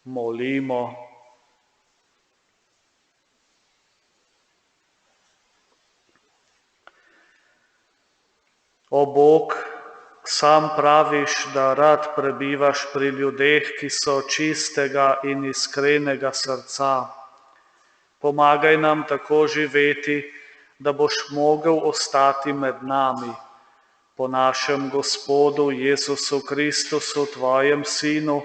Molimo. O Bog, sam praviš, da rad prebivaš pri ljudeh, ki so čistega in iskrenega srca. Pomagaj nam tako živeti, da boš mogel ostati med nami. Po našem Gospodu Jezusu Kristusu, tvojem Sinu,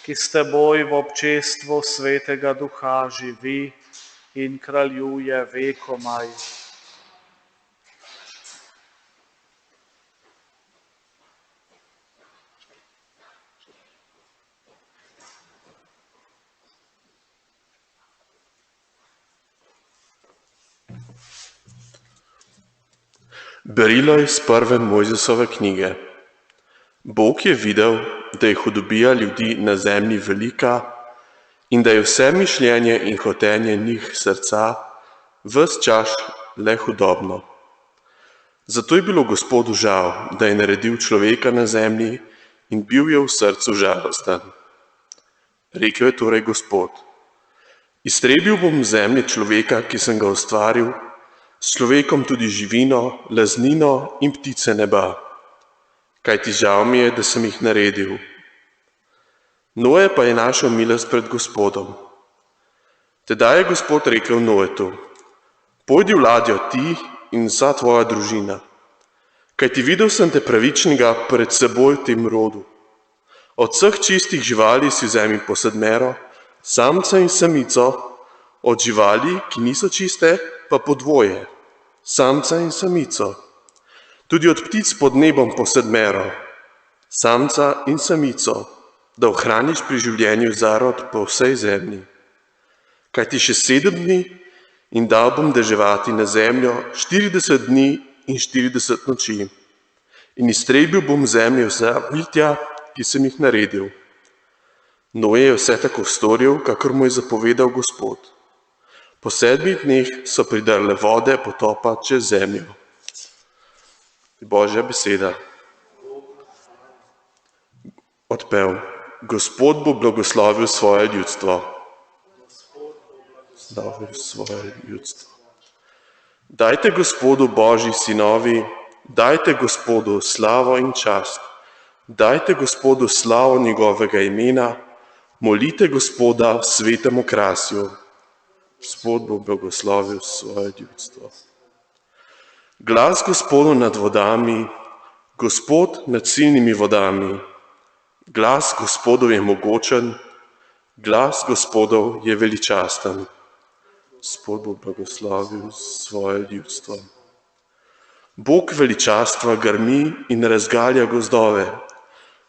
ki s teboj v občestvu Svetega Duha živi in kraljuje vekomaj. Berilo iz prve Mojzesove knjige. Bog je videl, da je hudobija ljudi na zemlji velika in da je vse mišljenje in hotenje njih srca ves čas le hudobno. Zato je bilo Gospodu žal, da je naredil človeka na zemlji in bil je v srcu žalosten. Rekel je torej Gospod: Iztrebil bom zemlje človeka, ki sem ga ustvaril, s človekom tudi živino, laznino in ptice neba. Kajti žal mi je, da sem jih naredil. Noe pa je našel milost pred Gospodom. Tedaj je Gospod rekel Noetu: Pojdi v ladjo ti in vsa tvoja družina, kajti videl sem te pravičnega pred seboj v tem rodu. Od vseh čistih živali si vzemi po sedmero, samca in samico, od živali, ki niso čiste, pa po dvoje, samca in samico. Tudi od ptic pod nebom po sedmero, samca in samico, da ohraniš pri življenju zarod po vsej zemlji. Kajti še 7 dni in dal bom deževati na zemljo 40 dni in 40 noči. In iztrebil bom zemljo vsa bitja, ki sem jih naredil. Noe je vse tako storil, kakor mu je zapovedal Gospod. Po 7 dneh so pridrle vode potopa čez zemljo. Božja beseda. Odpev. Gospod bo blagoslovil svoje ljudstvo. Dajte Gospodu, Božji sinovi, dajte Gospodu slavo in čast. Dajte Gospodu slavo njegovega imena, molite Gospoda v svetem okrasju. Gospod bo blagoslovil svoje ljudstvo. Glas Gospodu nad vodami, Gospod nad silnimi vodami. Glas Gospodov je mogočen, glas Gospodov je veličasten. Gospod bo blagoslovil svoje ljudstvo. Bog veličastva grmi in razgalja gozdove.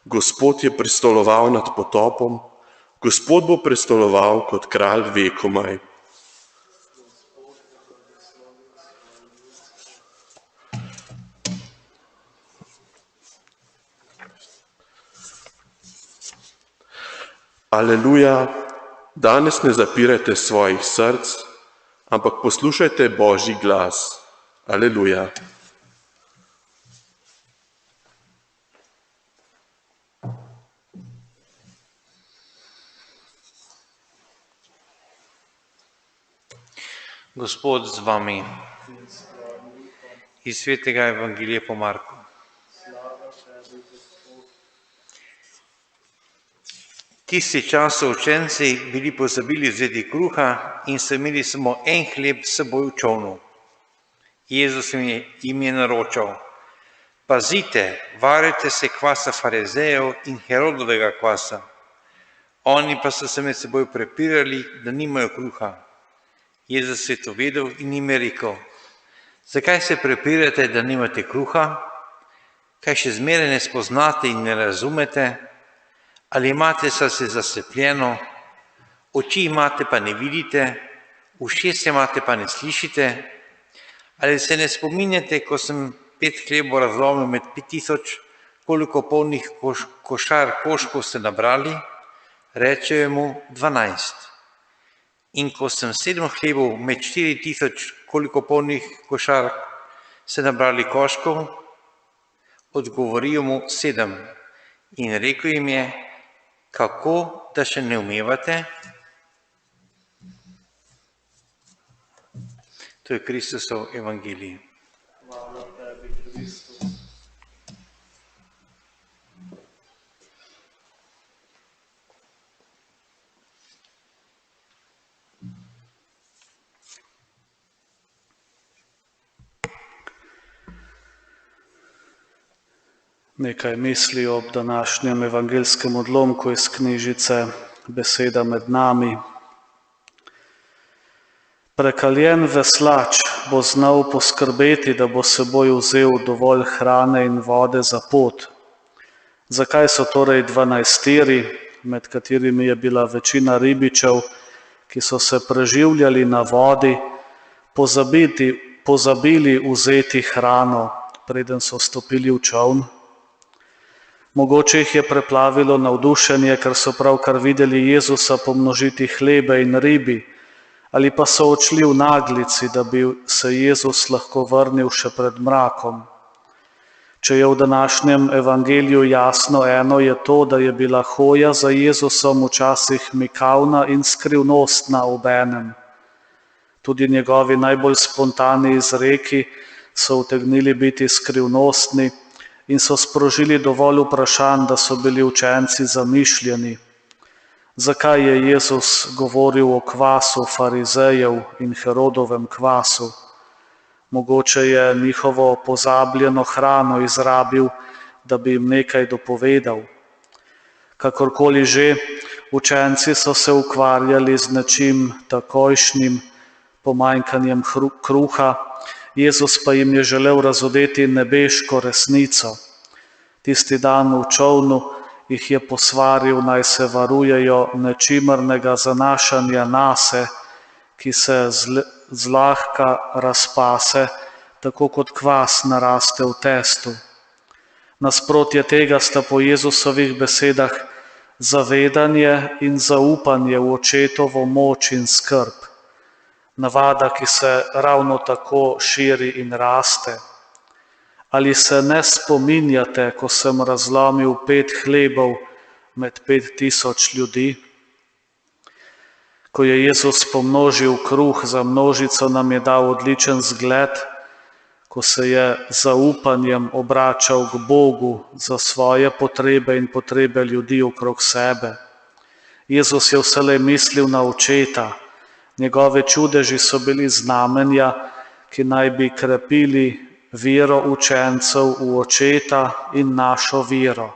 Gospod je prestoloval nad potopom, Gospod bo prestoloval kot kralj vekomaj. Aleluja, danes ne zapirajte svojih src, ampak poslušajte Božji glas. Aleluja. Gospod z vami. Iz svetega evangelija po Marku. Tisti čas so učenci bili pozabili vzeti kruha in so imeli samo en hleb s seboj v čolnu. Jezus jim je naročal: Pazite, varujte se kvasa farizejev in Herodovega kvasa. Oni pa so se med seboj prepirali, da nimajo kruha. Jezus je to vedel in jim je rekel: Zakaj se prepirate, da nimate kruha? Kaj še zmeraj ne spoznate in ne razumete? Ali imate srce zaslepljeno, oči imate pa ne vidite, ušesa imate pa ne slišite? Ali se ne spominjate, ko sem 5 hlebov razlomil med 5000, koliko polnih košar koškov ste nabrali? Rečejo mu 12. In ko sem 7 hlebov med 4000, koliko polnih košar ste nabrali koškov? Odgovorijo mu 7. In rekel jim je: Kako da še ne umevate? To je Kristusov evangelij. Hvala tebi, Kristus. Nekaj misli ob današnjem evangeljskem odlomku iz knjižice Beseda med nami. Prekaljen veslač bo znal poskrbeti, da bo s seboj vzel dovolj hrane in vode za pot. Zakaj so torej 12, med katerimi je bila večina ribičev, ki so se preživljali na vodi, pozabili vzeti hrano, preden so stopili v čoln? Mogoče jih je preplavilo navdušenje, ker so pravkar videli Jezusa pomnožiti hlebe in ribi, ali pa so odšli v naglici, da bi se Jezus lahko vrnil še pred mrakom. Če je v današnjem evangeliju jasno eno, je to, da je bila hoja za Jezusom včasih mikavna in skrivnostna obenem. Tudi njegovi najbolj spontani izreki so utegnili biti skrivnostni in so sprožili dovolj vprašanj, da so bili učenci zamišljeni. Zakaj je Jezus govoril o kvasu farizejev in Herodovem kvasu? Mogoče je njihovo pozabljeno hrano izrabil, da bi jim nekaj dopovedal. Kakorkoli že, učenci so se ukvarjali z nečim takojšnjim, pomanjkanjem kruha, Jezus pa jim je želel razodeti nebeško resnico. Tisti dan v čolnu jih je posvaril, naj se varujejo nečimrnega zanašanja nase, ki se zlahka razpase, tako kot kvas naraste v testu. Nasprotje tega sta po Jezusovih besedah zavedanje in zaupanje v očetovo moč in skrb. Navada, ki se ravno tako širi in raste. Ali se ne spominjate, ko sem razlomil 5 hlebov med 5000 ljudi? Ko je Jezus pomnožil kruh za množico, nam je dal odličen zgled, ko se je zaupanjem obračal k Bogu za svoje potrebe in potrebe ljudi okrog sebe. Jezus je vselej mislil na Očeta. Njegove čudeži so bili znamenja, ki naj bi krepili vero učencev v Očeta in našo vero.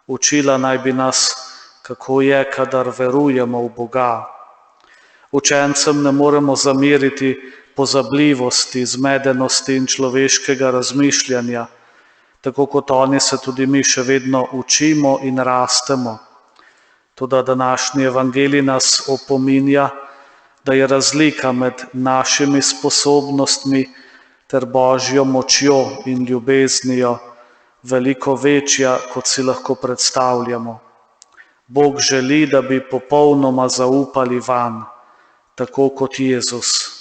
Učila naj bi nas, kako je, kadar verujemo v Boga. Učencem ne moremo zameriti pozabljivosti, zmedenosti in človeškega razmišljanja, tako kot oni se tudi mi še vedno učimo in rastemo. Toda današnji evangelij nas opominja, da je razlika med našimi sposobnostmi ter Božjo močjo in ljubeznijo veliko večja, kot si lahko predstavljamo. Bog želi, da bi popolnoma zaupali vanj, tako kot Jezus.